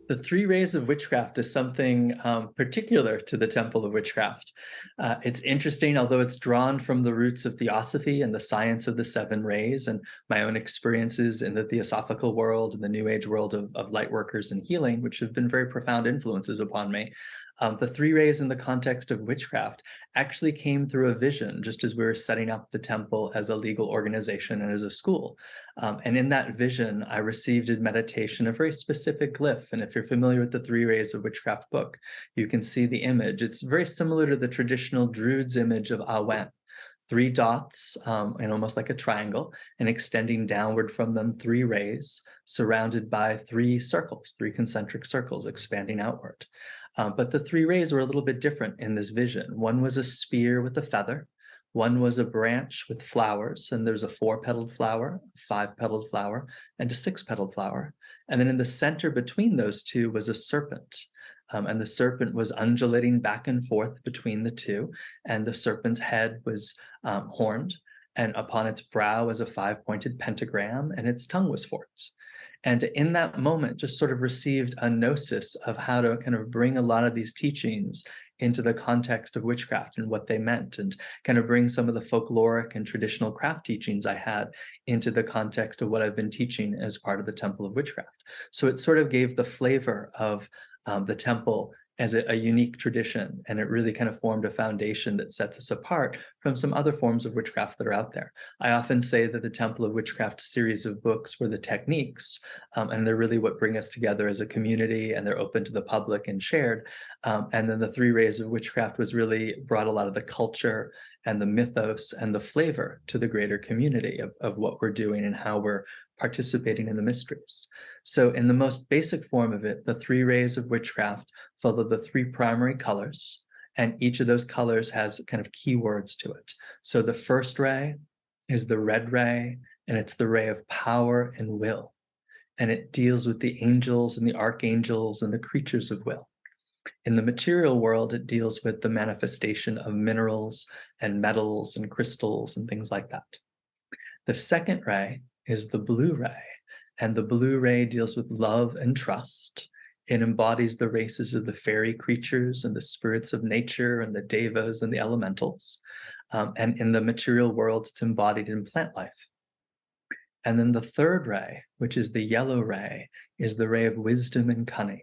The Three Rays of Witchcraft is something particular to the Temple of Witchcraft. It's interesting, although it's drawn from the roots of Theosophy and the science of the seven rays, and my own experiences in the Theosophical world and the New Age world of light workers and healing, which have been very profound influences upon me. The three rays in the context of witchcraft actually came through a vision, just as we were setting up the temple as a legal organization and as a school. And in that vision, I received in meditation a very specific glyph. And if you're familiar with the Three Rays of Witchcraft book, you can see the image. It's very similar to the traditional Druid's image of Awen. Three dots and almost like a triangle, and extending downward from them three rays surrounded by three circles, three concentric circles expanding outward. But the three rays were a little bit different in this vision. One was a spear with a feather. One was a branch with flowers, and there's a four-petaled flower, a five-petaled flower, and a six-petaled flower. And then in the center between those two was a serpent. And the serpent was undulating back and forth between the two, and the serpent's head was horned, and upon its brow was a five-pointed pentagram, and its tongue was forked. And in that moment, just sort of received a gnosis of how to kind of bring a lot of these teachings into the context of witchcraft and what they meant, and kind of bring some of the folkloric and traditional craft teachings I had into the context of what I've been teaching as part of the Temple of Witchcraft. So it sort of gave the flavor of the temple as a unique tradition, and it really kind of formed a foundation that sets us apart from some other forms of witchcraft that are out there. I often say that the Temple of Witchcraft series of books were the techniques, and they're really what bring us together as a community, and they're open to the public and shared. And then the Three Rays of Witchcraft was really brought a lot of the culture and the mythos and the flavor to the greater community of what we're doing and how we're participating in the mysteries. So in the most basic form of it, the Three Rays of Witchcraft follow the three primary colors, and each of those colors has kind of keywords to it. So the first ray is the red ray, and it's the ray of power and will. And it deals with the angels and the archangels and the creatures of will. In the material world, it deals with the manifestation of minerals and metals and crystals and things like that. The second ray is the blue ray, and the blue ray deals with love and trust. It embodies the races of the fairy creatures and the spirits of nature and the devas and the elementals. And in the material world, it's embodied in plant life. And then the third ray, which is the yellow ray, is the ray of wisdom and cunning.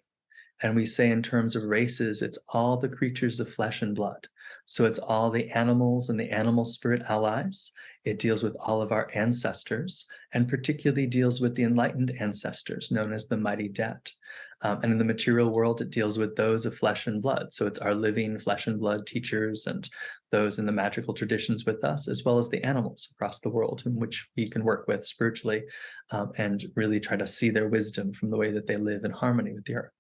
And we say in terms of races, it's all the creatures of flesh and blood. So it's all the animals and the animal spirit allies. It deals with all of our ancestors, and particularly deals with the enlightened ancestors known as the mighty dead. And in the material world, it deals with those of flesh and blood. So it's our living flesh and blood teachers and those in the magical traditions with us, as well as the animals across the world in which we can work with spiritually, and really try to see their wisdom from the way that they live in harmony with the earth.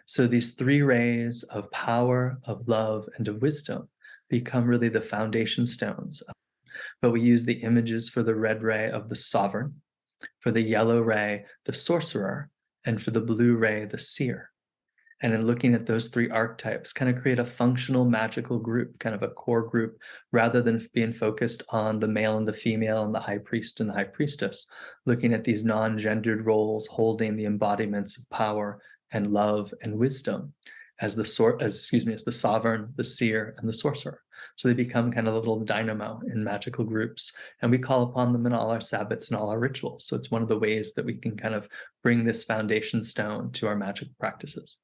So these three rays of power, of love, and of wisdom become really the foundation stones. But we use the images for the red ray of the sovereign, for the yellow ray, the sorcerer, and for the blue ray, the seer. And in looking at those three archetypes, kind of create a functional magical group, kind of a core group, rather than being focused on the male and the female and the high priest and the high priestess, looking at these non-gendered roles holding the embodiments of power and love and wisdom as the sovereign, the seer, and the sorcerer. So they become kind of a little dynamo in magical groups, and we call upon them in all our sabbats and all our rituals. So it's one of the ways that we can kind of bring this foundation stone to our magical practices.